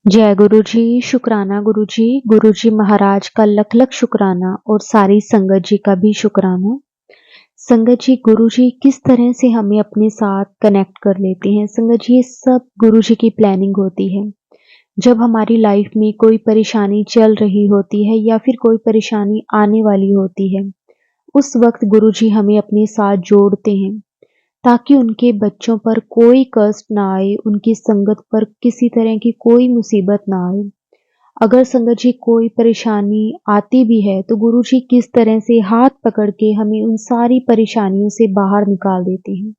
जय गुरु जी, शुक्राना गुरु जी महाराज का लख लख शुक्राना और सारी संगत जी का भी शुक्राना। संगत जी, गुरु जी किस तरह से हमें अपने साथ कनेक्ट कर लेते हैं। संगत जी, ये सब गुरु जी की प्लानिंग होती है। जब हमारी लाइफ में कोई परेशानी चल रही होती है या फिर कोई परेशानी आने वाली होती है, उस वक्त गुरु जी हमें अपने साथ जोड़ते हैं ताकि उनके बच्चों पर कोई कष्ट ना आए, उनकी संगत पर किसी तरह की कोई मुसीबत ना आए। अगर संगत जी कोई परेशानी आती भी है तो गुरु जी किस तरह से हाथ पकड़ के हमें उन सारी परेशानियों से बाहर निकाल देते हैं।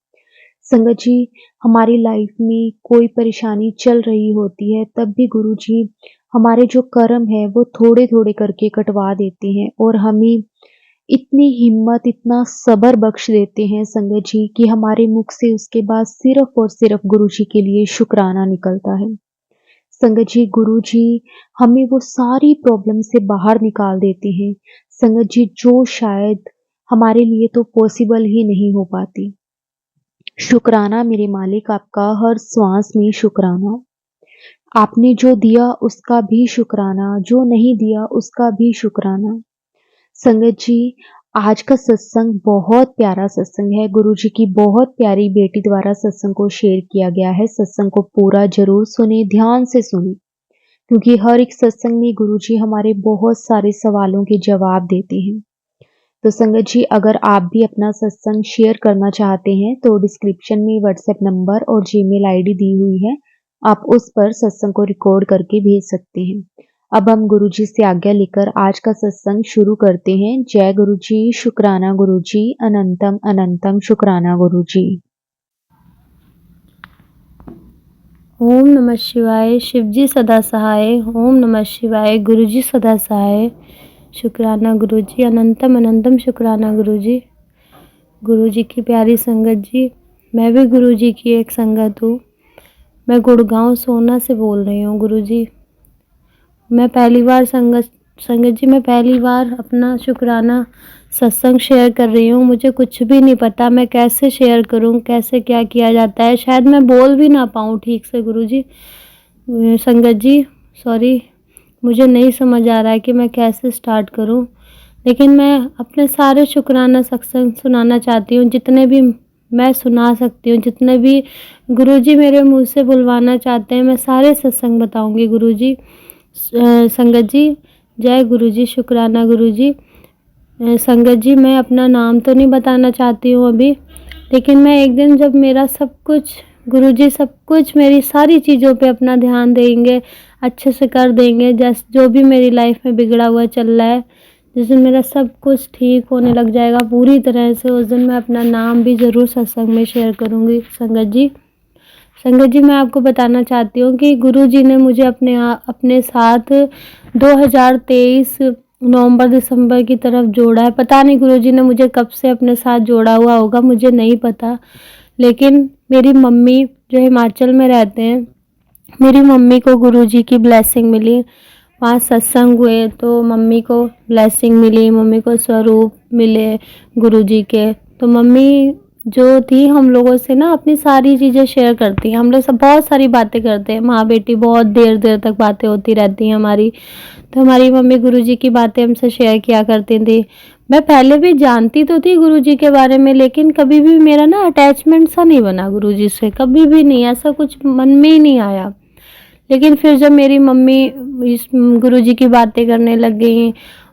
संगत जी, हमारी लाइफ में कोई परेशानी चल रही होती है तब भी गुरु जी हमारे जो कर्म है वो थोड़े थोड़े करके कटवा देते हैं और हमें इतनी हिम्मत, इतना सब्र बख्श देते हैं संगत जी कि हमारे मुख से उसके बाद सिर्फ और सिर्फ गुरु जी के लिए शुक्राना निकलता है। संगत जी, गुरु जी हमें वो सारी प्रॉब्लम से बाहर निकाल देते हैं। संगत जी, जो शायद हमारे लिए तो पॉसिबल ही नहीं हो पाती। शुक्राना मेरे मालिक, आपका हर श्वास में शुक्राना। आपने जो दिया उसका भी शुक्राना, जो नहीं दिया उसका भी शुक्राना। संगत जी, आज का सत्संग बहुत प्यारा सत्संग है। गुरु जी की बहुत प्यारी बेटी द्वारा सत्संग को शेयर किया गया है। सत्संग को पूरा जरूर सुने, ध्यान से सुने, क्योंकि हर एक सत्संग में गुरु जी हमारे बहुत सारे सवालों के जवाब देते हैं। तो संगत जी, अगर आप भी अपना सत्संग शेयर करना चाहते हैं तो डिस्क्रिप्शन में व्हाट्सएप नंबर और जीमेल आईडी दी हुई है, आप उस पर सत्संग को रिकॉर्ड करके भेज सकते हैं। अब हम गुरु जी से आज्ञा लेकर आज का सत्संग शुरू करते हैं। जय गुरु जी, शुक्राना गुरु जी, अनंतम अनंतम शुक्राना गुरु जी। ओम नमः शिवाय। शिवजी सदा सहाय। ओम नमः शिवाय। गुरुजी सदा सहाय। शुक्राना गुरुजी, अनंतम अनंतम शुक्राना गुरुजी। गुरुजी की प्यारी संगत जी, मैं भी गुरुजी की एक संगत हूँ। मैं गुड़गांव सोना से बोल रही हूँ गुरुजी। मैं पहली बार संगत जी, मैं पहली बार अपना शुक्राना सत्संग शेयर कर रही हूँ। मुझे कुछ भी नहीं पता मैं कैसे शेयर करूँ, कैसे क्या किया जाता है। शायद मैं बोल भी ना पाऊँ ठीक से गुरुजी। संगत जी सॉरी, मुझे नहीं समझ आ रहा है कि मैं कैसे स्टार्ट करूं, लेकिन मैं अपने सारे शुक्राना सत्संग सुनाना चाहती हूँ, जितने भी मैं सुना सकती हूँ, जितने भी गुरुजी मेरे मुंह से बुलवाना चाहते हैं, मैं सारे सत्संग बताऊंगी गुरुजी। संगत जी, जय गुरुजी, शुक्राना गुरुजी। संगत जी, मैं अपना नाम तो नहीं बताना चाहती हूँ अभी, लेकिन मैं एक दिन जब मेरा सब कुछ गुरुजी सब कुछ मेरी सारी चीज़ों पे अपना ध्यान देंगे, अच्छे से कर देंगे, जैसे जो भी मेरी लाइफ में बिगड़ा हुआ चल रहा है, जिस दिन मेरा सब कुछ ठीक होने लग जाएगा पूरी तरह से, उस दिन मैं अपना नाम भी ज़रूर सत्संग में शेयर करूँगी। संगत जी, संगत जी, मैं आपको बताना चाहती हूँ कि गुरुजी ने मुझे अपने साथ 2023 नवंबर दिसंबर की तरफ जोड़ा है। पता नहीं गुरुजी ने मुझे कब से अपने साथ जोड़ा हुआ होगा, मुझे नहीं पता। लेकिन मेरी मम्मी जो हिमाचल में रहते हैं, मेरी मम्मी को गुरुजी की ब्लेसिंग मिली। वहाँ सत्संग हुए तो मम्मी को ब्लेसिंग मिली, मम्मी को स्वरूप मिले गुरुजी के। तो मम्मी जो थी हम लोगों से ना अपनी सारी चीज़ें शेयर करती हैं। हम लोग सब बहुत सारी बातें करते हैं, माँ बेटी बहुत देर देर तक बातें होती रहती हैं हमारी। तो हमारी मम्मी गुरुजी की बातें हमसे शेयर किया करती थी। मैं पहले भी जानती तो थी गुरुजी के बारे में, लेकिन कभी भी मेरा ना अटैचमेंट सा नहीं बना गुरुजी से, कभी भी नहीं, ऐसा कुछ मन में ही नहीं आया। लेकिन फिर जब मेरी मम्मी इस गुरुजी की बातें करने लग गई,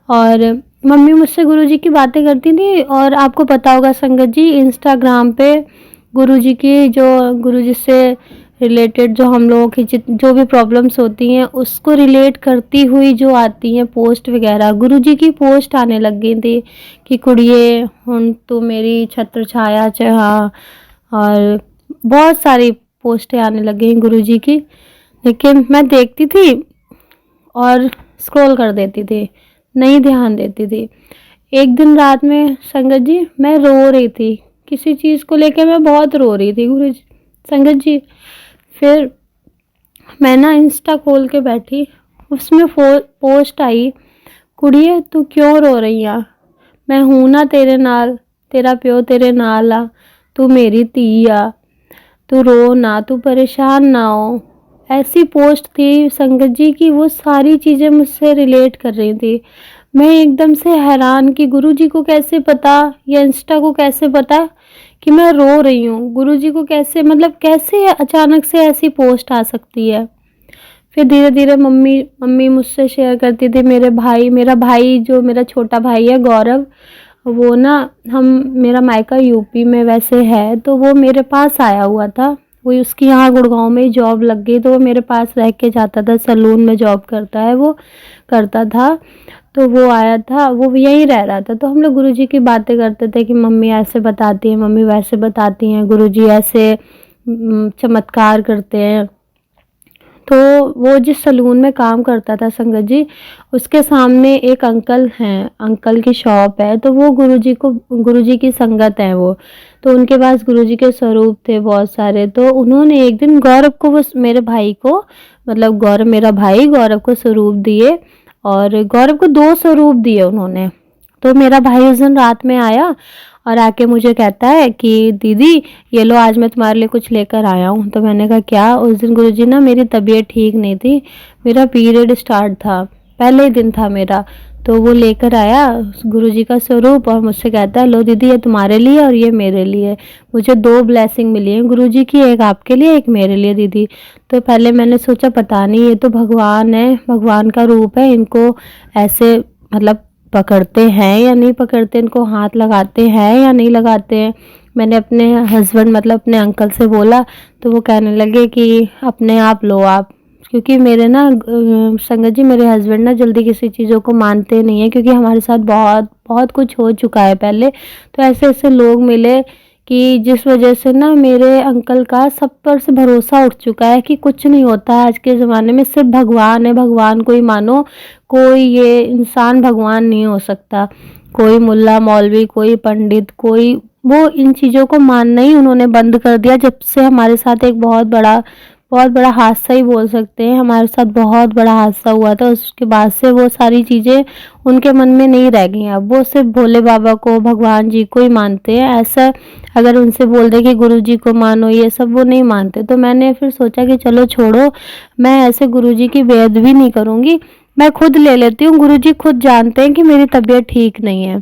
और मम्मी मुझसे गुरुजी की बातें करती थी, और आपको पता होगा संगत जी, इंस्टाग्राम पे गुरुजी की जो गुरुजी से रिलेटेड जो हम लोगों की जो भी प्रॉब्लम्स होती हैं उसको रिलेट करती हुई जो आती हैं पोस्ट वगैरह, गुरुजी की पोस्ट आने लग गई थी कि कुड़िए हुण तो मेरी छत्र छाया चहा, और बहुत सारी पोस्टें आने लग गई गुरुजी की। लेकिन मैं देखती थी और स्क्रॉल कर देती थी, नहीं ध्यान देती थी। एक दिन रात में संगत जी मैं रो रही थी, किसी चीज़ को लेकर मैं बहुत रो रही थी गुरु जी, संगत जी। फिर मैं ना इंस्टा खोल के बैठी, उसमें पोस्ट आई, कुड़िए तू क्यों रो रही आ, मैं हूँ ना तेरे नाल, तेरा प्यो तेरे नाल आ, तू मेरी धी आ, तू रो ना, तू परेशान ना हो, ऐसी पोस्ट थी संगत जी कि वो सारी चीज़ें मुझसे रिलेट कर रही थी। मैं एकदम से हैरान कि गुरुजी को कैसे पता या इंस्टा को कैसे पता कि मैं रो रही हूँ? गुरुजी को कैसे, मतलब कैसे अचानक से ऐसी पोस्ट आ सकती है? फिर धीरे-धीरे मम्मी मम्मी मुझसे शेयर करती थी, मेरा भाई जो मेरा छोटा भाई है गौरव, वो ना हम मेरा मायका यूपी में वैसे है, तो वो मेरे पास आया हुआ था। वो उसकी यहाँ गुड़गाँव में ही जॉब लग गई, तो वो मेरे पास रह के जाता था, सैलून में जॉब करता है वो, करता था। तो वो आया था, वो यहीं रह रहा था, तो हम लोग गुरुजी की बातें करते थे कि मम्मी ऐसे बताती हैं, मम्मी वैसे बताती हैं, गुरुजी ऐसे चमत्कार करते हैं। तो वो जिस सैलून में काम करता था संगत जी, उसके सामने एक अंकल हैं, अंकल की शॉप है, तो वो गुरुजी की संगत हैं वो। तो उनके पास गुरुजी के स्वरूप थे बहुत सारे, तो उन्होंने एक दिन गौरव को, वो मेरे भाई को, मतलब गौरव मेरा भाई, गौरव को स्वरूप दिए और गौरव को 2 स्वरूप दिए उन्होंने। तो मेरा भाई उस दिन रात में आया और आके मुझे कहता है कि दीदी ये लो, आज मैं तुम्हारे लिए कुछ लेकर आया हूँ। तो मैंने कहा क्या? उस दिन गुरुजी ना मेरी तबीयत ठीक नहीं थी, मेरा पीरियड स्टार्ट था, पहले ही दिन था मेरा। तो वो लेकर आया गुरुजी का स्वरूप और मुझसे कहता है लो दीदी, ये तुम्हारे लिए और ये मेरे लिए। मुझे 2 ब्लेसिंग मिली हैं गुरुजी की, एक आपके लिए, एक मेरे लिए दीदी। तो पहले मैंने सोचा पता नहीं, ये तो भगवान है, भगवान का रूप है, इनको ऐसे मतलब पकड़ते हैं या नहीं पकड़ते, इनको हाथ लगाते हैं या नहीं लगाते हैं। मैंने अपने हस्बैंड, मतलब अपने अंकल से बोला, तो वो कहने लगे कि अपने आप लो आप, क्योंकि मेरे ना संगत जी, मेरे हस्बैंड ना जल्दी किसी चीज़ों को मानते नहीं हैं, क्योंकि हमारे साथ बहुत बहुत कुछ हो चुका है पहले। तो ऐसे ऐसे लोग मिले कि जिस वजह से ना मेरे अंकल का सब पर से भरोसा उठ चुका है कि कुछ नहीं होता है आज के ज़माने में, सिर्फ भगवान है, भगवान को ही मानो, कोई ये इंसान भगवान नहीं हो सकता। कोई मुल्ला मौलवी, कोई पंडित, कोई, वो इन चीज़ों को मानना ही उन्होंने बंद कर दिया जब से हमारे साथ एक बहुत बड़ा हादसा ही बोल सकते हैं, हमारे साथ बहुत बड़ा हादसा हुआ था। उसके बाद से वो सारी चीज़ें उनके मन में नहीं रह गई। अब वो सिर्फ भोले बाबा को, भगवान जी को ही मानते हैं। ऐसा अगर उनसे बोल दे कि गुरुजी को मानो, ये सब वो नहीं मानते। तो मैंने फिर सोचा कि चलो छोड़ो, मैं ऐसे गुरुजी की बेअदबी नहीं करूँगी, मैं खुद ले लेती हूँ। गुरुजी खुद जानते हैं कि मेरी तबीयत ठीक नहीं है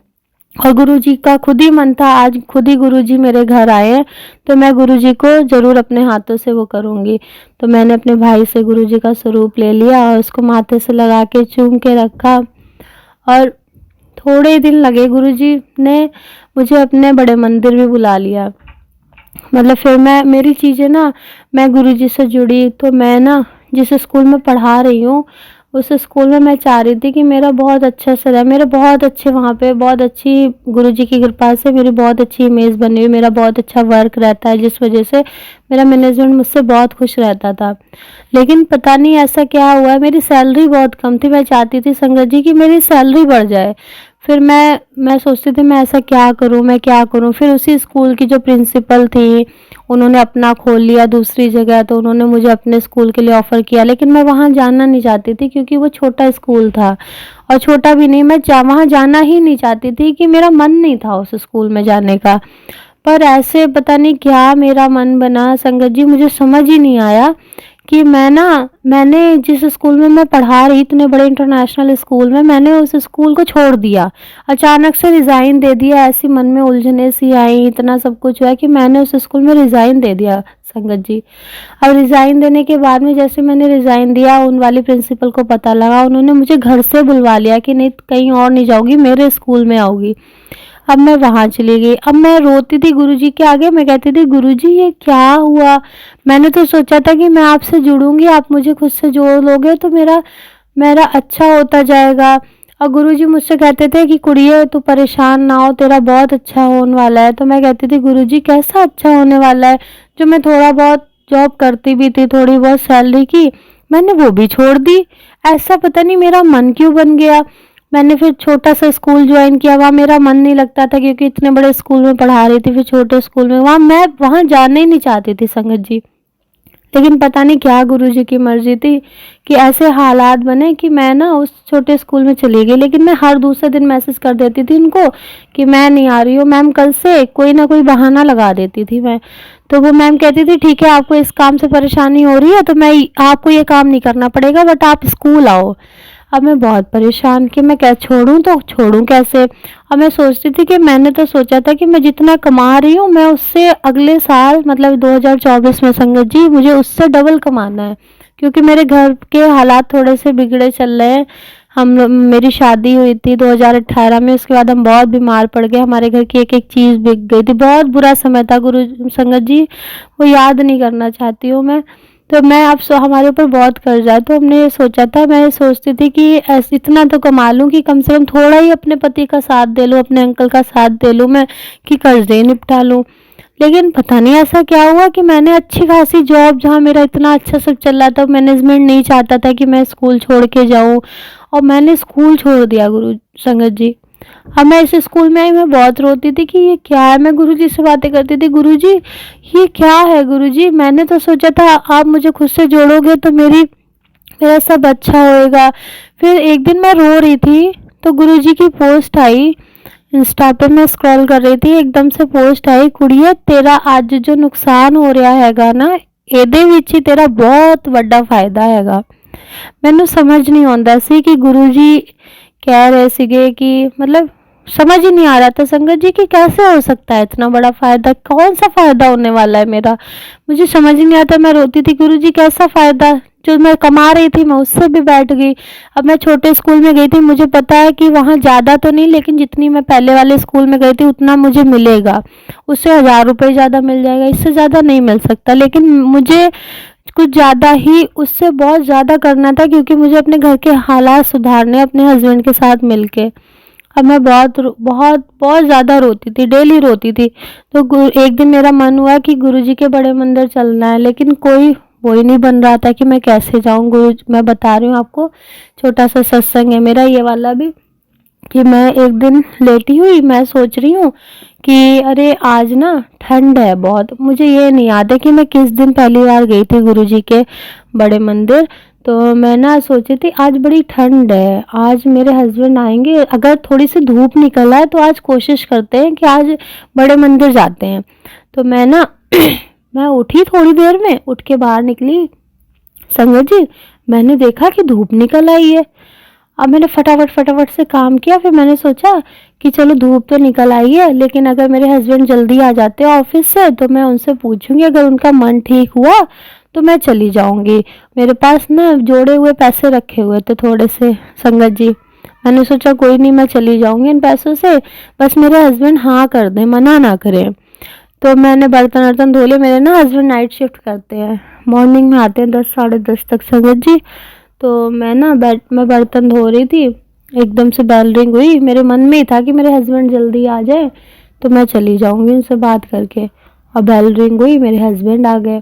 और गुरुजी का खुद ही मन था, आज खुद ही गुरुजी मेरे घर आए हैं, तो मैं गुरुजी को ज़रूर अपने हाथों से वो करूँगी। तो मैंने अपने भाई से गुरुजी का स्वरूप ले लिया और उसको माथे से लगा के चूम के रखा और थोड़े ही दिन लगे, गुरुजी ने मुझे अपने बड़े मंदिर भी बुला लिया। मतलब फिर मेरी चीज़ें ना, मैं गुरुजी से जुड़ी, तो मैं ना जिस स्कूल में पढ़ा रही हूँ, उस स्कूल में मैं चाह रही थी कि मेरा बहुत अच्छा से रहे, मेरे बहुत अच्छे वहाँ पे, बहुत अच्छी गुरुजी की कृपा से मेरी बहुत अच्छी इमेज बनी हुई, मेरा बहुत अच्छा वर्क रहता है, जिस वजह से मेरा मैनेजमेंट मुझसे बहुत खुश रहता था। लेकिन पता नहीं ऐसा क्या हुआ है, मेरी सैलरी बहुत कम थी, मैं चाहती थी संगत जी कि मेरी सैलरी बढ़ जाए। फिर मैं सोचती थी मैं ऐसा क्या करूँ, मैं क्या करूँ? फिर उसी स्कूल की जो प्रिंसिपल थी, उन्होंने अपना खोल लिया दूसरी जगह, तो उन्होंने मुझे अपने स्कूल के लिए ऑफ़र किया, लेकिन मैं वहाँ जाना नहीं चाहती थी क्योंकि वो छोटा स्कूल था और छोटा भी नहीं, मैं वहाँ जाना ही नहीं चाहती थी, कि मेरा मन नहीं था उस स्कूल में जाने का। पर ऐसे पता नहीं क्या मेरा मन बना संगत जी, मुझे समझ ही नहीं आया कि मैंने जिस स्कूल में मैं पढ़ा रही, इतने बड़े इंटरनेशनल स्कूल में, मैंने उस स्कूल को छोड़ दिया, अचानक से रिज़ाइन दे दिया। ऐसी मन में उलझने सी आई, इतना सब कुछ हुआ कि मैंने उस स्कूल में रिज़ाइन दे दिया संगत जी। अब रिज़ाइन देने के बाद में जैसे मैंने रिज़ाइन दिया, उन वाली प्रिंसिपल को पता लगा, उन्होंने मुझे घर से बुलवा लिया कि नहीं कहीं और नहीं जाओगी, मेरे स्कूल में आओगी। अब मैं वहाँ चली गई। अब मैं रोती थी गुरुजी के आगे, मैं कहती थी गुरुजी ये क्या हुआ? मैंने तो सोचा था कि मैं आपसे जुड़ूंगी, आप मुझे खुद से जोड़ लोगे तो मेरा मेरा अच्छा होता जाएगा। और गुरुजी मुझसे कहते थे कि कुड़िए तू परेशान ना हो, तेरा बहुत अच्छा होने वाला है। तो मैं कहती थी गुरुजी कैसा अच्छा होने वाला है? जो मैं थोड़ा बहुत जॉब करती भी थी, थोड़ी बहुत सैलरी की, मैंने वो भी छोड़ दी। ऐसा पता नहीं मेरा मन क्यों बन गया। मैंने फिर छोटा सा स्कूल ज्वाइन किया, वहाँ मेरा मन नहीं लगता था क्योंकि इतने बड़े स्कूल में पढ़ा रही थी, फिर छोटे स्कूल में, वहाँ मैं वहाँ जाना ही नहीं चाहती थी संगत जी। लेकिन पता नहीं क्या गुरुजी की मर्जी थी कि ऐसे हालात बने कि मैं ना उस छोटे स्कूल में चली गई। लेकिन मैं हर दूसरे दिन मैसेज कर देती थी उनको कि मैं नहीं आ रही हूँ मैम कल से, कोई ना कोई बहाना लगा देती थी मैं। तो वो मैम कहती थी ठीक है आपको इस काम से परेशानी हो रही है तो मैं आपको ये काम नहीं करना पड़ेगा, बट आप स्कूल आओ। अब मैं बहुत परेशान कि मैं क्या छोड़ूं तो छोड़ूं कैसे। अब मैं सोचती थी कि मैंने तो सोचा था कि मैं जितना कमा रही हूँ मैं उससे अगले साल मतलब 2024 में संगत जी मुझे उससे डबल कमाना है, क्योंकि मेरे घर के हालात थोड़े से बिगड़े चल रहे हैं। हम मेरी शादी हुई थी 2018 में, उसके बाद हम बहुत बीमार पड़ गए, हमारे घर की एक एक चीज़ बिक गई थी, बहुत बुरा समय था गुरु संगत जी, वो याद नहीं करना चाहती हूँ मैं। तो मैं अब हमारे ऊपर बहुत कर्जा है, तो हमने ये सोचा था, मैं सोचती थी कि ऐसे इतना तो कमा लूँ कि कम से कम थोड़ा ही अपने पति का साथ दे लूँ, अपने अंकल का साथ दे लूँ मैं, कि कर्जे निपटा लूँ। लेकिन पता नहीं ऐसा क्या हुआ कि मैंने अच्छी खासी जॉब, जहाँ मेरा इतना अच्छा सब चल रहा था, मैनेजमेंट नहीं चाहता था कि मैं स्कूल छोड़ के जाऊँ, और मैंने स्कूल छोड़ दिया गुरु संगत जी। अब मैं इस स्कूल में आई, मैं बहुत रोती थी कि ये क्या है। मैं गुरुजी से बातें करती थी, गुरुजी ये क्या है गुरुजी, मैंने तो सोचा था आप मुझे खुद से जोड़ोगे तो मेरा सब अच्छा होएगा। फिर एक दिन मैं रो रही थी तो गुरुजी की पोस्ट आई, इंस्टा पे मैं स्क्रॉल कर रही थी, एकदम से पोस्ट आई, कुड़िया तेरा आज जो नुकसान हो रहा हैगा ना, ਇਹਦੇ ਵਿੱਚ ही तेरा बहुत बड़ा फायदा हैगा। मैनू समझ नहीं आंदा सी कि गुरुजी कह रहे सीगे कि मतलब समझ ही नहीं आ रहा था संगत जी कि कैसे हो सकता है इतना बड़ा फायदा, कौन सा फायदा होने वाला है मेरा, मुझे समझ ही नहीं आता। मैं रोती थी गुरुजी कैसा फायदा, जो मैं कमा रही थी मैं उससे भी बैठ गई। अब मैं छोटे स्कूल में गई थी, मुझे पता है कि वहाँ ज़्यादा तो नहीं, लेकिन जितनी मैं पहले वाले स्कूल में गई थी उतना मुझे मिलेगा, उससे 1000 रुपये ज़्यादा मिल जाएगा, इससे ज़्यादा नहीं मिल सकता। लेकिन मुझे कुछ ज़्यादा ही, उससे बहुत ज़्यादा करना था, क्योंकि मुझे अपने घर के हालात सुधारने अपने हस्बैंड के साथ मिलके। अब मैं बहुत ज़्यादा रोती थी, डेली रोती थी। तो एक दिन मेरा मन हुआ कि गुरुजी के बड़े मंदिर चलना है, लेकिन कोई वो ही नहीं बन रहा था कि मैं कैसे जाऊँ। मैं बता रही हूँ आपको, छोटा सा सत्संग है मेरा ये वाला भी, कि मैं एक दिन लेटी हुई, मैं सोच रही हूँ कि अरे आज ना ठंड है बहुत, मुझे ये नहीं याद है कि मैं किस दिन पहली बार गई थी गुरुजी के बड़े मंदिर। तो मैं ना सोची थी आज बड़ी ठंड है, आज मेरे हस्बैंड आएंगे, अगर थोड़ी सी धूप निकल आए तो आज कोशिश करते हैं कि आज बड़े मंदिर जाते हैं। तो मैं ना मैं उठी, थोड़ी देर में उठ के बाहर निकली संगत जी, मैंने देखा कि धूप निकल आई है। अब मैंने फटाफट से काम किया, फिर मैंने सोचा कि चलो धूप तो निकल आई है, लेकिन अगर मेरे हस्बैंड जल्दी आ जाते हैं ऑफिस से तो मैं उनसे पूछूंगी, अगर उनका मन ठीक हुआ तो मैं चली जाऊंगी। मेरे पास ना जोड़े हुए पैसे रखे हुए थे थोड़े से संगत जी, मैंने सोचा कोई नहीं मैं चली जाऊंगी इन पैसों से, बस मेरे हस्बैंड हाँ कर दें, मना ना करें। तो मैंने बर्तन वर्तन धो लिए, मेरे ना हस्बैंड नाइट शिफ्ट करते हैं, मॉर्निंग में आते हैं 10 साढ़े 10 तक संगत जी। तो मैं ना मैं बर्तन धो रही थी, एकदम से बेल रिंग हुई, मेरे मन में ही था कि मेरे हस्बैंड जल्दी आ जाए तो मैं चली जाऊंगी उनसे बात करके। और बेल रिंग हुई, मेरे हस्बैंड आ गए,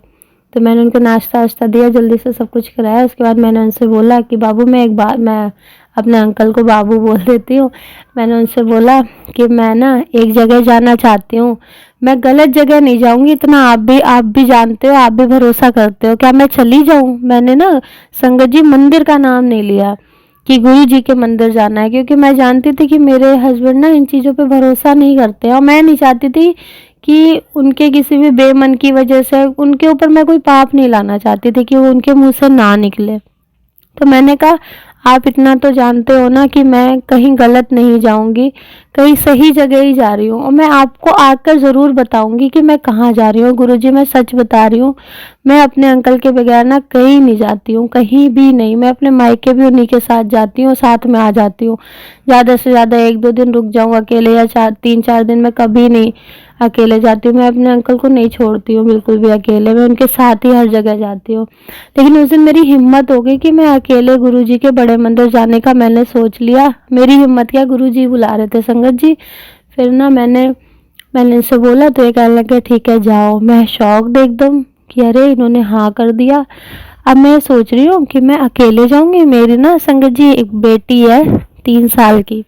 तो मैंने उनको नाश्ता वाश्ता दिया, जल्दी से सब कुछ कराया। उसके बाद मैंने उनसे बोला कि बाबू मैं अपने अंकल को बाबू बोल देती हूँ, मैंने उनसे बोला कि मैं ना एक जगह जाना चाहती हूँ, मैं गलत जगह नहीं जाऊंगी, इतना आप भी जानते हो, आप भी भरोसा करते हो, क्या मैं चली जाऊं। मैंने ना संगत जी मंदिर का नाम नहीं लिया कि गुरु जी के मंदिर जाना है, क्योंकि मैं जानती थी कि मेरे हस्बैंड ना इन चीज़ों पे भरोसा नहीं करते, और मैं नहीं चाहती थी कि उनके किसी भी बेमन की वजह से उनके ऊपर मैं कोई पाप नहीं लाना चाहती थी कि वो उनके मुंह से ना निकले। तो मैंने कहा आप इतना तो जानते हो ना कि मैं कहीं गलत नहीं जाऊंगी, कहीं सही जगह ही जा रही हूँ, और मैं आपको आकर ज़रूर बताऊंगी कि मैं कहाँ जा रही हूँ। गुरुजी मैं सच बता रही हूँ, मैं अपने अंकल के बगैर ना कहीं नहीं जाती हूँ, कहीं भी नहीं। मैं अपने मायके भी उन्हीं के साथ जाती हूँ, साथ में आ जाती हूँ, ज़्यादा से ज़्यादा 1-2 दिन रुक जाऊँ अकेले, या 3-4 दिन मैं कभी नहीं अकेले जाती हूँ। मैं अपने अंकल को नहीं छोड़ती हूँ बिल्कुल भी अकेले, मैं उनके साथ ही हर जगह जाती हूँ। लेकिन उस दिन मेरी हिम्मत हो गई कि मैं अकेले गुरुजी के बड़े मंदिर जाने का मैंने सोच लिया। मेरी हिम्मत क्या, गुरुजी बुला रहे थे संगत जी। फिर ना मैंने इनसे बोला तो ये कहने लगे ठीक है जाओ। मैं शॉक्ड एकदम कि अरे इन्होंने हाँ कर दिया। अब मैं सोच रही हूँ कि मैं अकेले जाऊँगी। मेरी ना संगत जी एक बेटी है 3 साल की,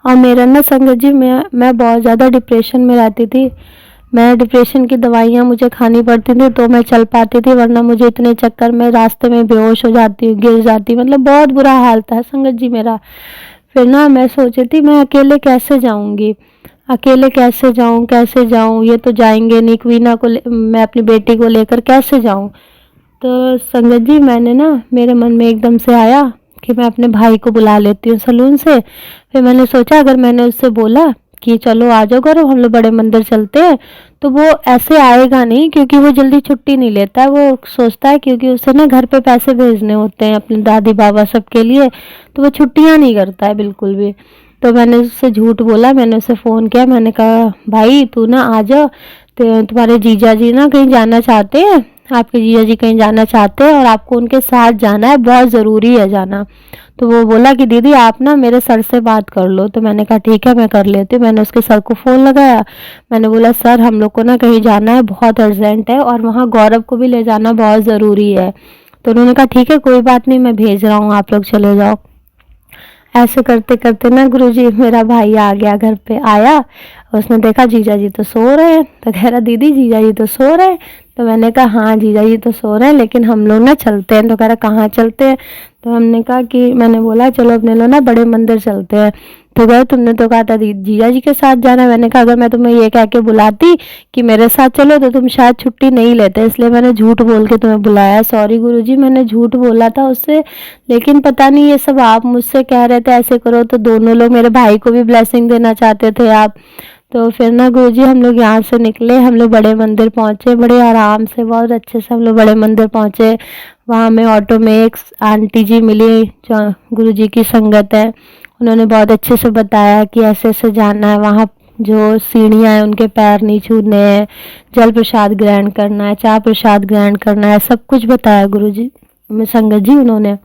और मेरा ना संगत जी मैं बहुत ज़्यादा डिप्रेशन में रहती थी। मैं डिप्रेशन की दवाइयाँ मुझे खानी पड़ती थी तो मैं चल पाती थी, वरना मुझे इतने चक्कर में रास्ते में बेहोश हो जाती, गिर जाती, मतलब बहुत बुरा हाल था संगत जी मेरा। फिर ना मैं सोची थी मैं अकेले कैसे जाऊँगी, अकेले कैसे जाऊँ, ये तो जाएंगे नहीं, क्वीना को मैं अपनी बेटी को लेकर कैसे जाऊँ। तो संगत जी मैंने ना, मेरे मन में एकदम से आया कि मैं अपने भाई को बुला लेती हूँ सलून से। फिर मैंने सोचा अगर मैंने उससे बोला कि चलो आ जाओ गौरव हम लोग बड़े मंदिर चलते हैं, तो वो ऐसे आएगा नहीं, क्योंकि वो जल्दी छुट्टी नहीं लेता है। वो सोचता है क्योंकि उसे ना घर पे पैसे भेजने होते हैं अपने दादी बाबा सबके लिए, तो वो छुट्टियाँ नहीं करता है बिल्कुल भी। तो मैंने उससे झूठ बोला, मैंने उसे फ़ोन किया, मैंने कहा भाई तू ना आ जा, तो तुम्हारे जीजा जी ना कहीं जाना चाहते हैं, आपके जीजा जी कहीं जाना चाहते हैं और आपको उनके साथ जाना है, बहुत ज़रूरी है जाना। तो वो बोला कि दीदी आप ना मेरे सर से बात कर लो। तो मैंने कहा ठीक है मैं कर लेती हूँ। मैंने उसके सर को फ़ोन लगाया, मैंने बोला सर हम लोग को ना कहीं जाना है, बहुत अर्जेंट है और वहाँ गौरव को भी ले जाना बहुत ज़रूरी है। तो उन्होंने कहा ठीक है कोई बात नहीं, मैं भेज रहा हूँ, आप लोग चले जाओ। ऐसे करते करते ना गुरुजी मेरा भाई आ गया, घर पे आया, उसने देखा जीजा जी तो सो रहे हैं, तो कह रहा दीदी जीजा जी तो सो रहे हैं। तो मैंने कहा हाँ जीजा जी तो सो रहे हैं, लेकिन हम लोग ना चलते हैं। तो कह रहा कहाँ चलते हैं। तो हमने कहा कि मैंने बोला चलो अपने लोग ना बड़े मंदिर चलते हैं। तो गए, तुमने तो कहा था जीजा जी के साथ जाना है। मैंने कहा अगर मैं तुम्हें ये कह के बुलाती कि मेरे साथ चलो तो तुम शायद छुट्टी नहीं लेते, इसलिए मैंने झूठ बोल के तुम्हें बुलाया। सॉरी गुरुजी मैंने झूठ बोला था उससे, लेकिन पता नहीं ये सब आप मुझसे कह रहे थे ऐसे करो, तो दोनों लोग मेरे भाई को भी ब्लेसिंग देना चाहते थे आप। तो फिर ना गुरुजी हम लोग यहाँ से निकले, हम लोग बड़े मंदिर पहुँचे, बड़े आराम से बहुत अच्छे से हम लोग बड़े मंदिर पहुँचे। वहाँ हमें ऑटो में एक आंटी जी मिली जो गुरुजी की संगत है, उन्होंने बहुत अच्छे से बताया कि ऐसे ऐसे जाना है, वहाँ जो सीढ़ियाँ हैं उनके पैर नहीं छूने हैं, जल प्रसाद ग्रहण करना है, चाय प्रसाद ग्रहण करना है, सब कुछ बताया गुरुजी संगत जी उन्होंने।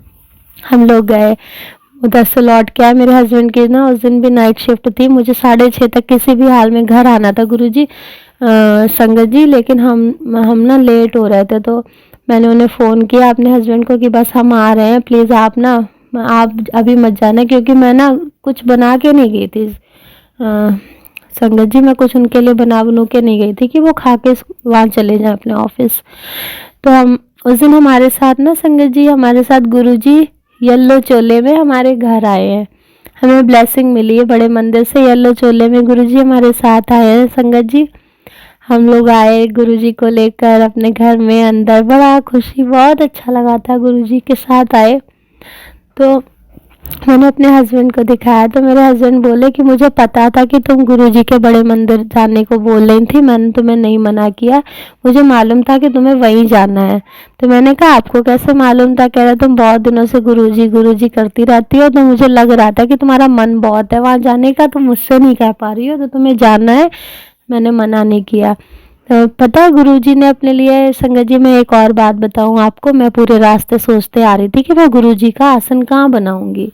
हम लोग गए, उधर से लौट के आए। मेरे हस्बैंड की ना उस दिन भी नाइट शिफ्ट थी, मुझे 6:30 तक किसी भी हाल में घर आना था गुरुजी संगत जी, लेकिन हम ना लेट हो रहे थे। तो मैंने उन्हें फ़ोन किया अपने हस्बैंड को कि बस हम आ रहे हैं, प्लीज़ आप अभी मत जाना, क्योंकि मैं ना कुछ बना के नहीं गई थी संगत जी, मैं कुछ उनके लिए बना बनू के नहीं गई थी कि वो खा के वहाँ चले जाएं अपने ऑफिस। तो हम उस दिन हमारे साथ ना संगत जी, हमारे साथ गुरुजी येलो चोले में हमारे घर आए हैं, हमें ब्लेसिंग मिली है बड़े मंदिर से। येलो चोले में गुरुजी हमारे साथ आए हैं संगत जी। हम लोग आए गुरुजी को लेकर अपने घर में अंदर, बड़ा खुशी, बहुत अच्छा लगा था गुरुजी के साथ आए। तो मैंने अपने हस्बैंड को दिखाया, तो मेरे हस्बैंड बोले कि मुझे पता था कि तुम गुरुजी के बड़े मंदिर जाने को बोल रही थी, मैंने तुम्हें नहीं मना किया, मुझे मालूम था कि तुम्हें वहीं जाना है। तो मैंने कहा आपको कैसे मालूम था। कह रहा तुम बहुत दिनों से गुरुजी गुरुजी करती रहती हो, तो मुझे लग रहा था कि तुम्हारा मन बहुत है वहाँ जाने का, तुम मुझसे नहीं कह पा रही हो, तो तुम्हें जाना है, मैंने मना नहीं किया। तो पता है गुरुजी ने अपने लिए संगत जी, मैं एक और बात बताऊं आपको, मैं पूरे रास्ते सोचते आ रही थी कि मैं गुरुजी का आसन कहाँ बनाऊंगी,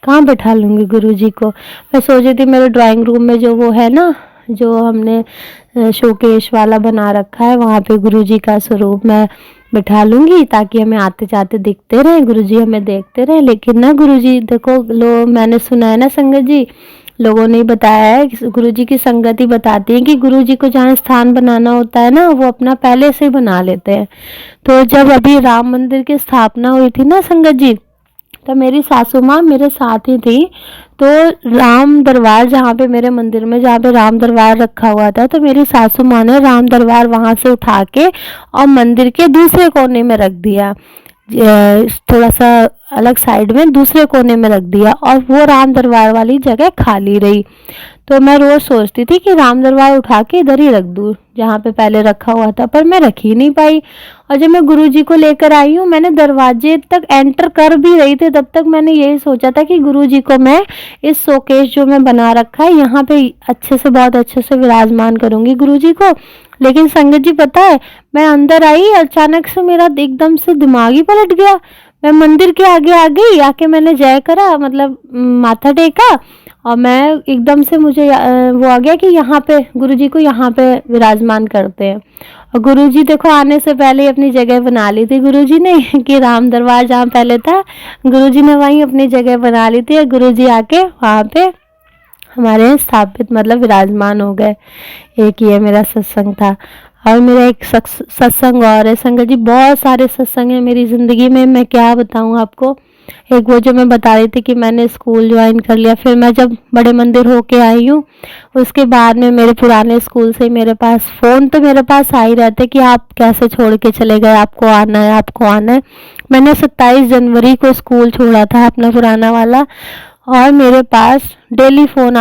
कहाँ बैठा लूँगी गुरुजी को। मैं सोच रही थी मेरे ड्राइंग रूम में जो वो है ना, जो हमने शोकेश वाला बना रखा है, वहाँ पे गुरुजी का स्वरूप मैं बिठा लूँगी, ताकि हमें आते जाते दिखते रहे, गुरुजी हमें देखते रहे। लेकिन ना गुरुजी देखो, मैंने सुना है ना संगत जी, लोगों ने बताया है कि गुरुजी की संगत ही बताती है कि गुरुजी को जहाँ स्थान बनाना होता है ना, वो अपना पहले से बना लेते हैं। तो जब अभी राम मंदिर की स्थापना हुई थी ना संगत जी, तो मेरी सासू माँ मेरे साथ ही थी। तो राम दरबार, जहाँ पे मेरे मंदिर में जहाँ पे राम दरबार रखा हुआ था, तो मेरी सासू माँ ने राम दरबार वहाँ से उठा के और मंदिर के दूसरे कोने में रख दिया, थोड़ा सा अलग साइड में दूसरे कोने में रख दिया, और वो राम दरबार वाली जगह खाली रही। तो मैं रोज सोचती थी कि राम दरबार उठा के इधर ही रख दूँ जहाँ पे पहले रखा हुआ था, पर मैं रख ही नहीं पाई। और जब मैं गुरुजी को लेकर आई हूँ, मैंने दरवाजे तक एंटर कर भी रही थी, तब तक मैंने यही सोचा था कि गुरुजी को मैं इस शोकेस जो मैं बना रखा है यहाँ पे अच्छे से, बहुत अच्छे से विराजमान करूँगी गुरुजी को। लेकिन संगत जी पता है, मैं अंदर आई, अचानक से मेरा एकदम से दिमाग ही पलट गया। मैं मंदिर के आगे आ गई, आके मैंने जय करा, मतलब माथा टेका, और मैं एकदम से मुझे वो आ गया कि यहाँ पे गुरुजी को यहाँ पे विराजमान करते हैं। और गुरुजी देखो आने से पहले ही अपनी जगह बना ली थी गुरुजी ने कि राम दरबार जहाँ पहले था, गुरुजी ने वहीं अपनी जगह बना ली थी। और गुरुजी आके वहाँ पे हमारे स्थापित मतलब विराजमान हो गए। एक ये मेरा सत्संग था। और मेरा एक सत्संग और है संगत जी, बहुत सारे सत्संग हैं मेरी ज़िंदगी में, मैं क्या बताऊँ आपको। एक वो जो मैं बता रही थी कि मैंने स्कूल ज्वाइन कर लिया, फिर मैं जब बड़े मंदिर होके आई हूँ उसके बाद में मेरे पुराने स्कूल से मेरे पास फ़ोन तो मेरे पास आ ही रहते कि आप कैसे छोड़ के चले गए, आपको आना है, आपको आना है। मैंने 27 जनवरी को स्कूल छोड़ा था अपना पुराना वाला, और मेरे पास डेली फ़ोन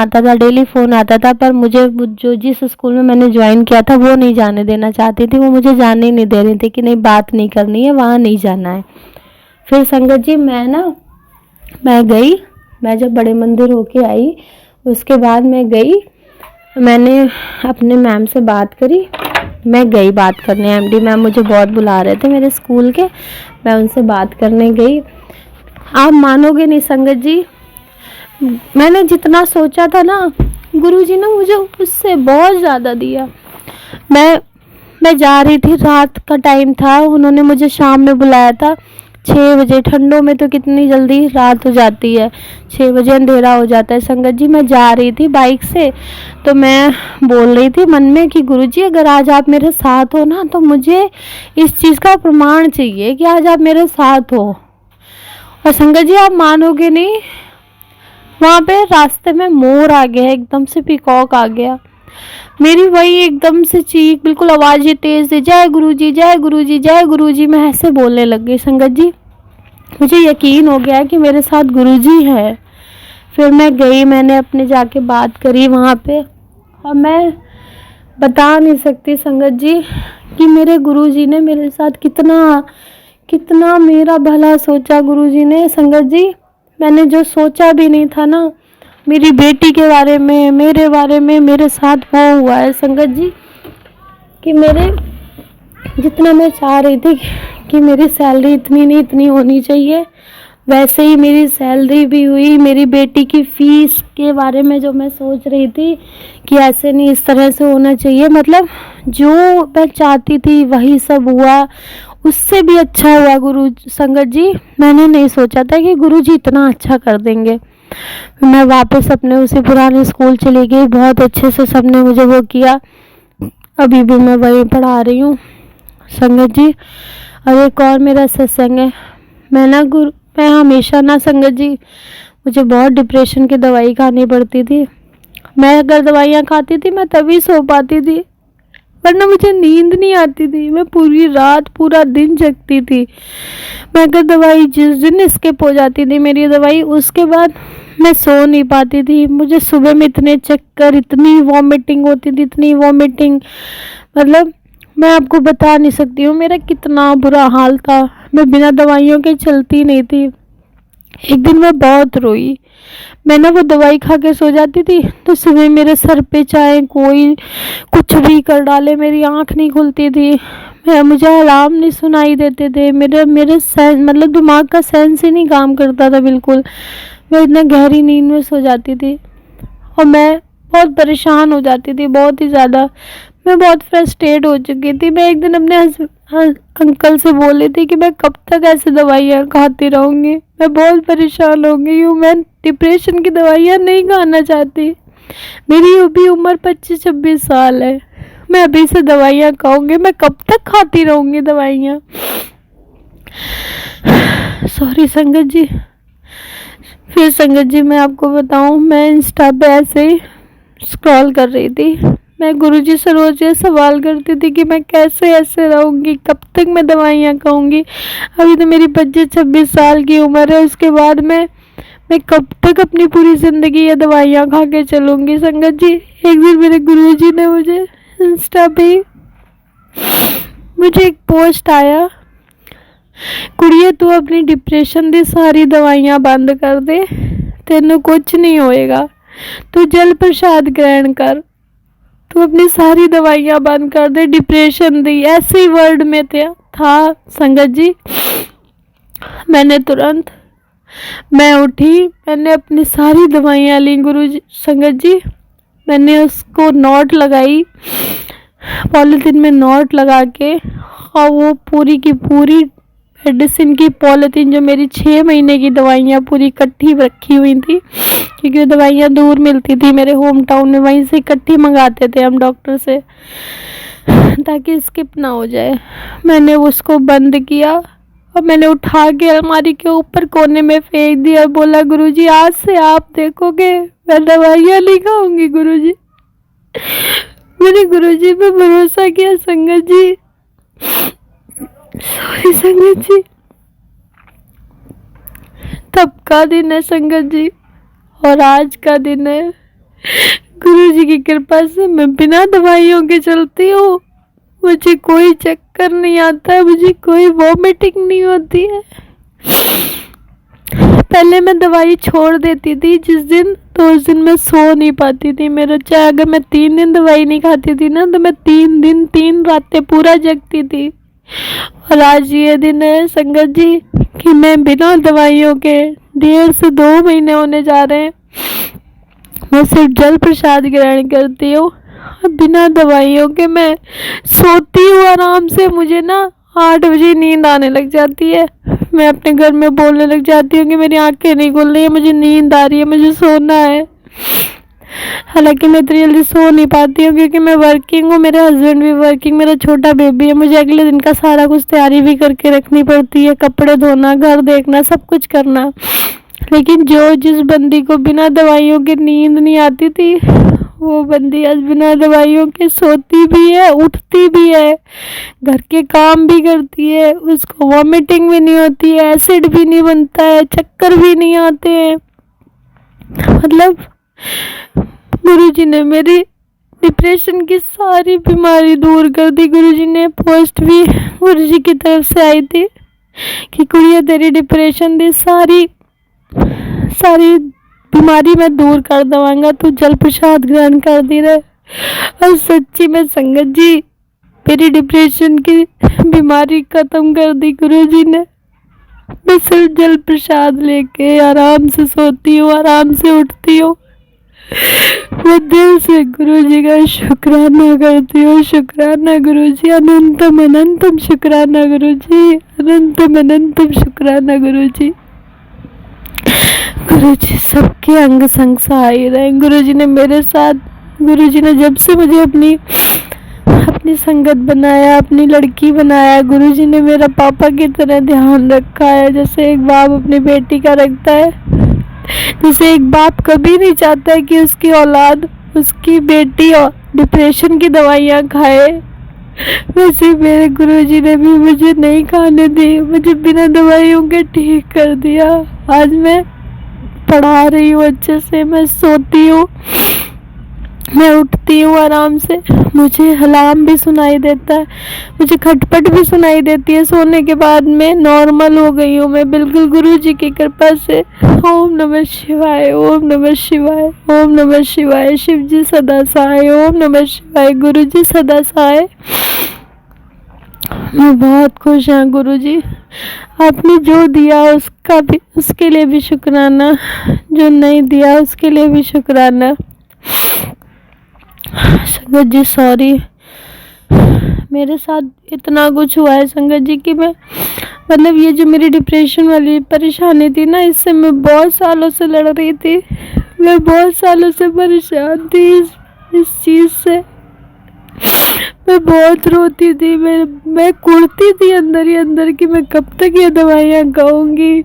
आता था, पर मुझे जो जिस स्कूल में मैंने ज्वाइन किया था वो नहीं जाने देना चाहती थी, वो मुझे जाने ही नहीं दे रही थी कि नहीं बात नहीं करनी है, वहाँ नहीं जाना है। फिर संगत जी मैं गई, मैं जब बड़े मंदिर होके आई उसके बाद मैं गई, मैंने अपने मैम से बात करी, मैं गई बात करने। एमडी मैम मुझे बहुत बुला रहे थे मेरे स्कूल के, मैं उनसे बात करने गई। आप मानोगे नहीं संगत जी, मैंने जितना सोचा था ना, गुरुजी ने मुझे उससे बहुत ज़्यादा दिया। मैं जा रही थी, रात का टाइम था, उन्होंने मुझे शाम में बुलाया था 6 बजे। ठंडों में तो कितनी जल्दी रात हो जाती है, 6 बजे अंधेरा हो जाता है संगत जी। मैं जा रही थी बाइक से, तो मैं बोल रही थी मन में कि गुरुजी अगर आज आप मेरे साथ हो ना, तो मुझे इस चीज़ का प्रमाण चाहिए कि आज आप मेरे साथ हो। और संगत जी आप मानोगे नहीं, वहाँ पे रास्ते में मोर आ गया, एकदम से पीकॉक आ गया। मेरी वही एकदम से चीख, बिल्कुल आवाज़ ही तेज़ थी, जय गुरुजी जय गुरुजी जय गुरुजी। मैं ऐसे बोलने लग गई संगत जी, मुझे यकीन हो गया कि मेरे साथ गुरुजी है। फिर मैं गई, मैंने अपने जाके बात करी वहाँ पे, और मैं बता नहीं सकती संगत जी कि मेरे गुरुजी ने मेरे साथ कितना मेरा भला सोचा गुरुजी ने संगत जी। मैंने जो सोचा भी नहीं था ना, मेरी बेटी के बारे में, मेरे बारे में मेरे साथ वो हुआ है संगत जी, कि मेरे जितना मैं चाह रही थी कि मेरी सैलरी इतनी नहीं इतनी होनी चाहिए, वैसे ही मेरी सैलरी भी हुई। मेरी बेटी की फ़ीस के बारे में जो मैं सोच रही थी कि ऐसे नहीं इस तरह से होना चाहिए, मतलब जो मैं चाहती थी वही सब हुआ, उससे भी अच्छा हुआ गुरु संगत जी। मैंने नहीं सोचा था कि गुरुजी इतना अच्छा कर देंगे। मैं वापस अपने उसी पुराने स्कूल चली गई, बहुत अच्छे से सबने मुझे वो किया, अभी भी मैं वहीं पढ़ा रही हूँ संगत जी। और एक और मेरा सत्संग है, मैं हमेशा ना संगत जी, मुझे बहुत डिप्रेशन की दवाई खानी पड़ती थी। मैं अगर दवाइयाँ खाती थी मैं तभी सो पाती थी, वरना मुझे नींद नहीं आती थी, मैं पूरी रात पूरा दिन जगती थी। मैं अगर दवाई जिस दिन स्किप हो जाती थी मेरी दवाई, उसके बाद मैं सो नहीं पाती थी। मुझे सुबह में इतने चक्कर, इतनी वॉमिटिंग होती थी, इतनी वॉमिटिंग, मतलब मैं आपको बता नहीं सकती हूँ मेरा कितना बुरा हाल था। मैं बिना दवाइयों के चलती नहीं थी। एक दिन मैं बहुत रोई, मैं ना वो दवाई खा के सो जाती थी, तो सुबह मेरे सर पे चाहे कोई कुछ भी कर डाले मेरी आँख नहीं खुलती थी, मुझे अलार्म नहीं सुनाई देते थे, मेरे सेंस मतलब दिमाग का सेंस ही नहीं काम करता था बिल्कुल। मैं इतना गहरी नींद में सो जाती थी और मैं बहुत परेशान हो जाती थी, बहुत ही ज़्यादा। मैं बहुत फ्रस्ट्रेट हो चुकी थी। मैं एक दिन अपने अंकल से बोली थी कि मैं कब तक ऐसे दवाइयाँ खाती रहूँगी, मैं बहुत परेशान हो गई हूँ, मैं डिप्रेशन की दवाइयाँ नहीं खाना चाहती। मेरी अभी उम्र 25-26 साल है, मैं अभी से दवाइयाँ खाऊंगी, मैं कब तक खाती रहूँगी दवाइयाँ। सॉरी संगत जी। फिर संगत जी मैं आपको बताऊँ, मैं इंस्टा पे ऐसे ही स्क्रॉल कर रही थी, मैं गुरुजी से रोज ये सवाल करती थी कि मैं कैसे ऐसे रहूँगी, कब तक मैं दवाइयाँ खाऊंगी। अभी तो मेरी 25-26 साल की उम्र है, उसके बाद मैं कब तक अपनी पूरी ज़िंदगी ये दवाइयाँ खा के चलूँगी। संगत जी एक दिन मेरे गुरुजी ने मुझे इंस्टा पे मुझे एक पोस्ट आया, कुड़िए तू अपनी डिप्रेशन दी सारी दवाइयाँ बंद कर दे, तेनू कुछ नहीं होएगा, तू जल प्रसाद ग्रहण कर, तू अपनी सारी दवाइयाँ बंद कर दे डिप्रेशन दी, ऐसे ही वर्ड में था संगत जी। मैंने तुरंत मैं उठी, मैंने अपनी सारी दवाइयाँ ली गुरुजी संगत जी। मैंने उसको नोट लगाई, पॉलीथीन में नोट लगा के, और वो पूरी की पूरी मेडिसिन की पॉलिथीन, जो मेरी 6 महीने की दवाइयाँ पूरी इकट्ठी रखी हुई थी, क्योंकि दवाइयाँ दूर मिलती थी मेरे होम टाउन में, वहीं से इकट्ठी मंगाते थे हम डॉक्टर से, ताकि स्किप ना हो जाए। मैंने उसको बंद किया और मैंने उठा के अलमारी के ऊपर कोने में फेंक दिया। बोला गुरुजी आज से आप देखोगे मैं दवाइयाँ नहीं खाऊंगी गुरुजी। मैंने गुरुजी पे भरोसा किया संगत जी। सॉरी संगत जी। तब का दिन है संगत जी और आज का दिन है। गुरुजी की कृपा से मैं बिना दवाइयों के चलती हूँ। मुझे कोई चक्कर नहीं आता है, मुझे कोई वॉमिटिंग नहीं होती है। पहले मैं दवाई छोड़ देती थी जिस दिन, तो उस दिन मैं सो नहीं पाती थी। मेरा चाहे अगर मैं 3 दिन दवाई नहीं खाती थी ना, तो मैं 3 दिन 3 रातें पूरा जगती थी। और आज ये दिन है संगत जी कि मैं बिना दवाइयों के 1.5 से 2 महीने होने जा रहे हैं, मैं सिर्फ जल प्रसाद ग्रहण करती हूँ। बिना दवाइयों के मैं सोती हूँ आराम से। मुझे ना 8 बजे नींद आने लग जाती है। मैं अपने घर में बोलने लग जाती हूँ कि मेरी आंखें नहीं खुल रही है, मुझे नींद आ रही है, मुझे सोना है। हालांकि मैं इतनी जल्दी सो नहीं पाती हूँ क्योंकि मैं वर्किंग हूँ, मेरे हस्बैंड भी वर्किंग, मेरा छोटा बेबी है। मुझे अगले दिन का सारा कुछ तैयारी भी करके रखनी पड़ती है, कपड़े धोना, घर देखना, सब कुछ करना। लेकिन जिस बंदी को बिना दवाइयों के नींद नहीं आती थी, वो बंदी आज बिना दवाइयों के सोती भी है, उठती भी है, घर के काम भी करती है, उसको वॉमिटिंग भी नहीं होती है, एसिड भी नहीं बनता है, चक्कर भी नहीं आते हैं। मतलब गुरुजी ने मेरी डिप्रेशन की सारी बीमारी दूर कर दी। गुरुजी ने पोस्ट भी गुरुजी की तरफ से आई थी कि कुड़िया तेरी डिप्रेशन दी सारी बीमारी मैं दूर कर दवांगा, तू जल प्रसाद ग्रहण कर दी रहे। और सच्ची में संगत जी मेरी डिप्रेशन की बीमारी खत्म कर दी गुरुजी ने। मैं सिर्फ जल प्रसाद लेके आराम से सोती हूँ, आराम से उठती हूँ। मैं दिल से गुरुजी का शुक्राना करती हूँ। शुक्राना गुरुजी, अनंतम अनंतम शुक्राना गुरुजी, अनंतम अनंतम शुक्राना गुरुजी। गुरुजी सबके अंग संग सहाय रहे। गुरुजी ने मेरे साथ, गुरुजी ने जब से मुझे अपनी संगत बनाया, अपनी लड़की बनाया, गुरुजी ने मेरा पापा की तरह ध्यान रखा है, जैसे एक बाप अपनी बेटी का रखता है। जैसे एक बाप कभी नहीं चाहता है कि उसकी औलाद, उसकी बेटी और डिप्रेशन की दवाइयाँ खाए, वैसे मेरे गुरुजी ने भी मुझे नहीं खाने दी, मुझे बिना दवाइयों के ठीक कर दिया। आज मैं पढ़ा रही हूँ अच्छे से, मैं सोती हूँ, मैं उठती हूँ आराम से, मुझे अलार्म भी सुनाई देता है, मुझे खटपट भी सुनाई देती है। सोने के बाद मैं नॉर्मल हो गई हूँ मैं बिल्कुल गुरुजी की कृपा से। ओम नमः शिवाय, ओम नमः शिवाय, ओम नमः शिवाय। शिव जी सदा सहाय, ओम नमः शिवाय। गुरुजी सदा सहाय। मैं बहुत खुश हूँ गुरुजी, आपने जो दिया उसके लिए भी शुक्राना, जो नहीं दिया उसके लिए भी शुक्राना। संगत जी सॉरी, मेरे साथ इतना कुछ हुआ है संगत जी कि मैं, मतलब ये जो मेरी डिप्रेशन वाली परेशानी थी ना, इससे मैं बहुत सालों से लड़ रही थी। मैं बहुत सालों से परेशान थी इस चीज़ से। मैं बहुत रोती थी, मैं कुड़ती थी अंदर ही अंदर कि मैं कब तक ये दवाइयाँ खाऊंगी।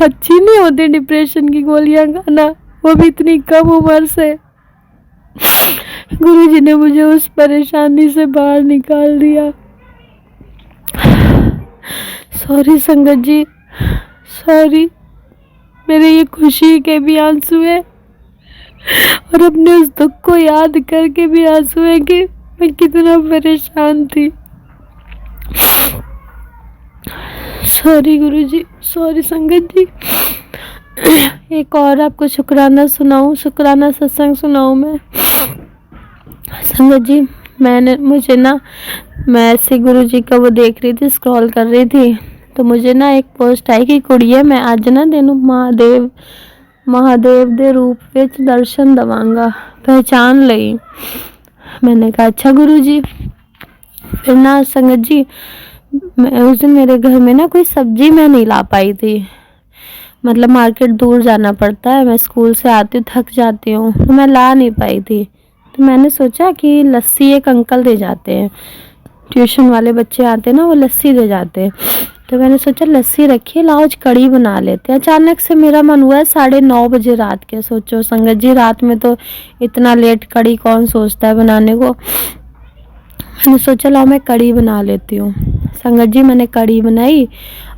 अच्छी नहीं होती डिप्रेशन की गोलियाँ खाना, वो भी इतनी कम उम्र से। गुरुजी ने मुझे उस परेशानी से बाहर निकाल दिया। सॉरी संगत जी, सॉरी। मेरे ये खुशी के भी आंसू है और अपने उस दुख को याद करके भी आंसू है कि मैं कितना परेशान थी। सॉरी गुरुजी, सॉरी संगत जी। एक और आपको शुक्राना सुनाऊं, शुक्राना सत्संग सुनाऊं मैं। संगत जी मैं ऐसे गुरुजी का वो देख रही थी, स्क्रॉल कर रही थी, तो मुझे ना एक पोस्ट आई कि कुड़िए मैं आज ना तेनू महादेव दे रूप विच दर्शन दवांगा, पहचान लई। मैंने कहा अच्छा गुरुजी। फिर ना संगत जी उस दिन मेरे घर में ना कोई सब्जी मैं नहीं ला पाई थी, मतलब मार्केट दूर जाना पड़ता है, मैं स्कूल से आती हूँ थक जाती हूँ, तो मैं ला नहीं पाई थी। तो मैंने सोचा कि लस्सी एक अंकल दे जाते हैं, ट्यूशन वाले बच्चे आते हैं ना, वो लस्सी दे जाते हैं। तो मैंने सोचा लस्सी रखिए, लाओ आज कढ़ी बना लेते हैं। अचानक से मेरा मन हुआ है 9:30 बजे रात के, सोचो संगत जी, रात में तो इतना लेट कढ़ी कौन सोचता है बनाने को। मैंने सोचा लाओ मैं कढ़ी बना लेती हूँ। संगत जी मैंने कढ़ी बनाई,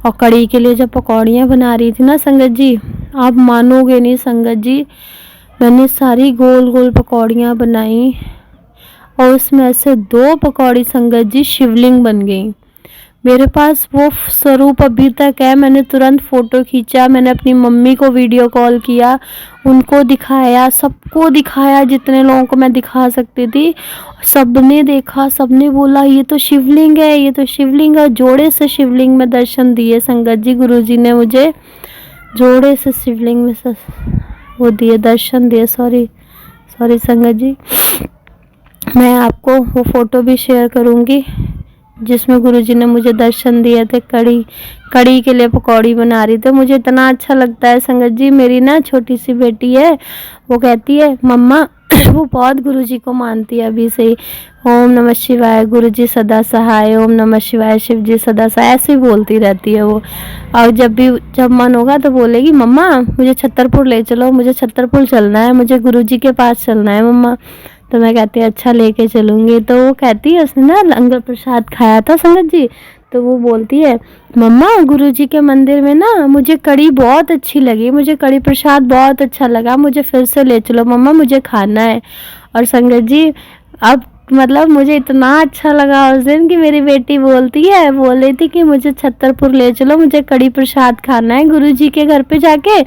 और कढ़ी के लिए जब पकौड़ियाँ बना रही थी ना संगत जी, आप मानोगे नहीं संगत जी, मैंने सारी गोल गोल पकौड़ियाँ बनाई, और उसमें से 2 पकौड़ी संगत जी शिवलिंग बन गई। मेरे पास वो स्वरूप अभी तक है, मैंने तुरंत फ़ोटो खींचा, मैंने अपनी मम्मी को वीडियो कॉल किया, उनको दिखाया, सबको दिखाया, जितने लोगों को मैं दिखा सकती थी। सबने देखा, सबने बोला ये तो शिवलिंग है, ये तो शिवलिंग है। जोड़े से शिवलिंग में दर्शन दिए संगत जी, गुरुजी ने मुझे जोड़े से शिवलिंग में वो दिए, दर्शन दिए। सॉरी संगत जी, मैं आपको वो फ़ोटो भी शेयर करूँगी जिसमें गुरुजी ने मुझे दर्शन दिए थे। कढ़ी के लिए पकौड़ी बना रही थी। मुझे इतना अच्छा लगता है संगत जी, मेरी ना छोटी सी बेटी है, वो कहती है मम्मा वो बहुत गुरुजी को मानती है अभी से ही, ओम नमः शिवाय, गुरुजी सदा सहाय, ओम नमः शिवाय, शिव जी सदा सहाय, ऐसे ही बोलती रहती है वो। और जब मन होगा तो बोलेगी मम्मा मुझे छतरपुर ले चलो, मुझे छतरपुर चलना है, मुझे गुरुजी के पास चलना है मम्मा। तो मैं कहती अच्छा लेके चलूँगी। तो वो कहती है उसने ना लंगर प्रसाद खाया था संगत जी, तो वो बोलती है मम्मा गुरुजी के मंदिर में ना मुझे कढ़ी बहुत अच्छी लगी, मुझे कढ़ी प्रसाद बहुत अच्छा लगा, मुझे फिर से ले चलो मम्मा, मुझे खाना है। और संगत जी अब मतलब मुझे इतना अच्छा लगा उस दिन कि मेरी बेटी बोल रही थी कि मुझे छतरपुर ले चलो, मुझे कढ़ी प्रसाद खाना है गुरुजी के घर पे जाके।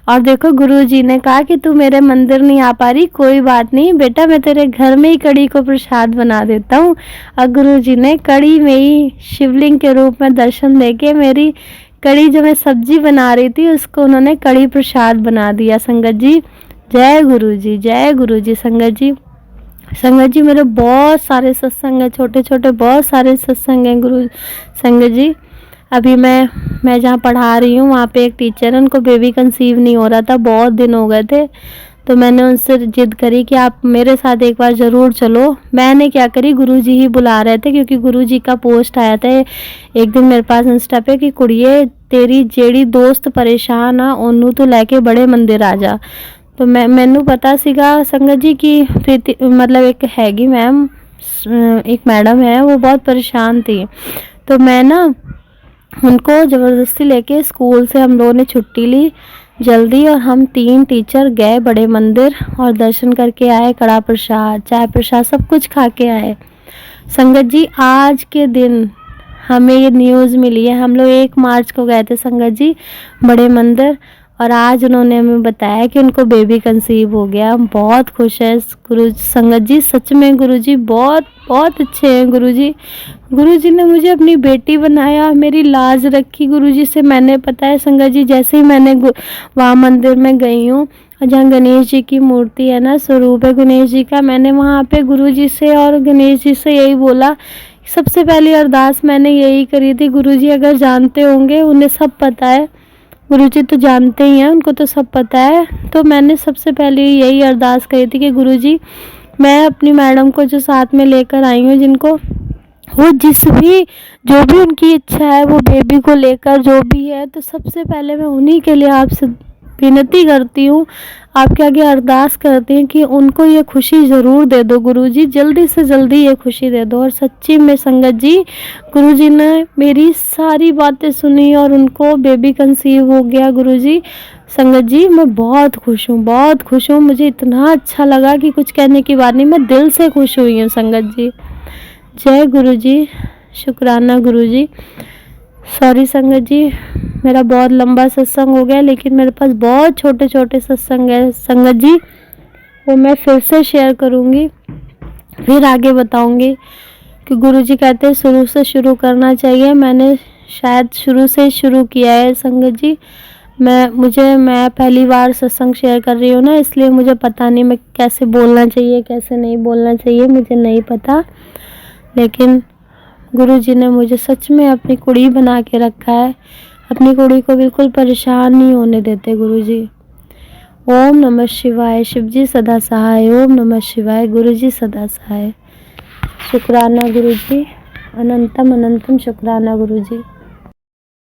और देखो गुरुजी ने कहा कि तू मेरे मंदिर नहीं आ पा रही, कोई बात नहीं बेटा, मैं तेरे घर में ही कढ़ी को प्रसाद बना देता हूँ। और गुरुजी ने कढ़ी में ही शिवलिंग के रूप में दर्शन देके मेरी कढ़ी जो मैं सब्जी बना रही थी उसको उन्होंने कढ़ी प्रसाद बना दिया संगत जी। जय गुरुजी, जय गुरुजी। संगत जी मेरे बहुत सारे सत्संग हैं, छोटे छोटे बहुत सारे सत्संग हैं गुरु संगत जी। अभी मैं जहाँ पढ़ा रही हूँ वहाँ पे एक टीचर है, उनको बेबी कंसीव नहीं हो रहा था, बहुत दिन हो गए थे। तो मैंने उनसे जिद करी कि आप मेरे साथ एक बार ज़रूर चलो। मैंने क्या करी, गुरुजी ही बुला रहे थे क्योंकि गुरुजी का पोस्ट आया था एक दिन मेरे पास इंस्टा पे कि कुड़िए तेरी जेड़ी दोस्त परेशान आ ओनू तो लैके बड़े मंदिर आ जा। तो मैनू पता सीगा संगत जी कि प्रीति मतलब एक हैगी मैम, एक मैडम है, वो बहुत परेशान थी। तो मैं ना उनको ज़बरदस्ती लेके स्कूल से हम लोगों ने छुट्टी ली जल्दी, और हम 3 टीचर गए बड़े मंदिर और दर्शन करके आए, कड़ा प्रसाद चाय प्रसाद सब कुछ खा के आए। संगत जी आज के दिन हमें ये न्यूज़ मिली है, हम लोग 1 मार्च को गए थे संगत जी बड़े मंदिर, और आज उन्होंने हमें बताया कि उनको बेबी कंसीव हो गया। हम बहुत खुश हैं गुरु संगत जी, सच में गुरुजी बहुत बहुत अच्छे हैं गुरुजी। गुरुजी ने मुझे अपनी बेटी बनाया, मेरी लाज रखी गुरुजी से। मैंने पता है संगत जी, जैसे ही मैंने वहाँ मंदिर में गई हूँ जहाँ गणेश जी की मूर्ति है ना, स्वरूप है गणेश जी का, मैंने वहाँ पे गुरुजी से और गणेश जी से यही बोला। सबसे पहली अरदास मैंने यही करी थी, गुरुजी अगर जानते होंगे, उन्हें सब पता है, गुरुजी तो जानते ही हैं, उनको तो सब पता है। तो मैंने सबसे पहले यही अरदास करी थी कि गुरुजी मैं अपनी मैडम को जो साथ में लेकर आई हूँ, जिनको वो जो भी उनकी इच्छा है वो बेबी को लेकर जो भी है, तो सबसे पहले मैं उन्हीं के लिए आपसे विनती करती हूँ, आपके आगे अरदास करती हूँ कि उनको ये खुशी ज़रूर दे दो गुरुजी, जल्दी से जल्दी ये खुशी दे दो। और सच्ची में संगत जी गुरुजी ने मेरी सारी बातें सुनी और उनको बेबी कंसीव हो गया गुरुजी। संगत जी मैं बहुत खुश हूँ, बहुत खुश हूँ, मुझे इतना अच्छा लगा कि कुछ कहने की बात नहीं, मैं दिल से खुश हुई हूँ संगत जी। जय गुरुजी, शुक्राना गुरुजी। सॉरी संगत जी, मेरा बहुत लंबा सत्संग हो गया, लेकिन मेरे पास बहुत छोटे छोटे सत्संग है संगत जी, वो मैं फिर से शेयर करूँगी, फिर आगे बताऊँगी कि गुरुजी कहते हैं शुरू से शुरू करना चाहिए। मैंने शायद शुरू से शुरू किया है संगत जी। मैं पहली बार सत्संग शेयर कर रही हूँ ना, इसलिए मुझे पता नहीं मैं कैसे बोलना चाहिए कैसे नहीं बोलना चाहिए, मुझे नहीं पता, लेकिन गुरुजी ने मुझे सच में अपनी कुड़ी बना के रखा है, अपनी कुड़ी को बिल्कुल परेशान नहीं होने देते गुरुजी। ओम नमः शिवाय, शिवजी सदा सहाय। ओम नमः शिवाय, गुरुजी सदा सहाय। शुक्राना गुरुजी, अनंतम अनंतम शुक्राना गुरुजी।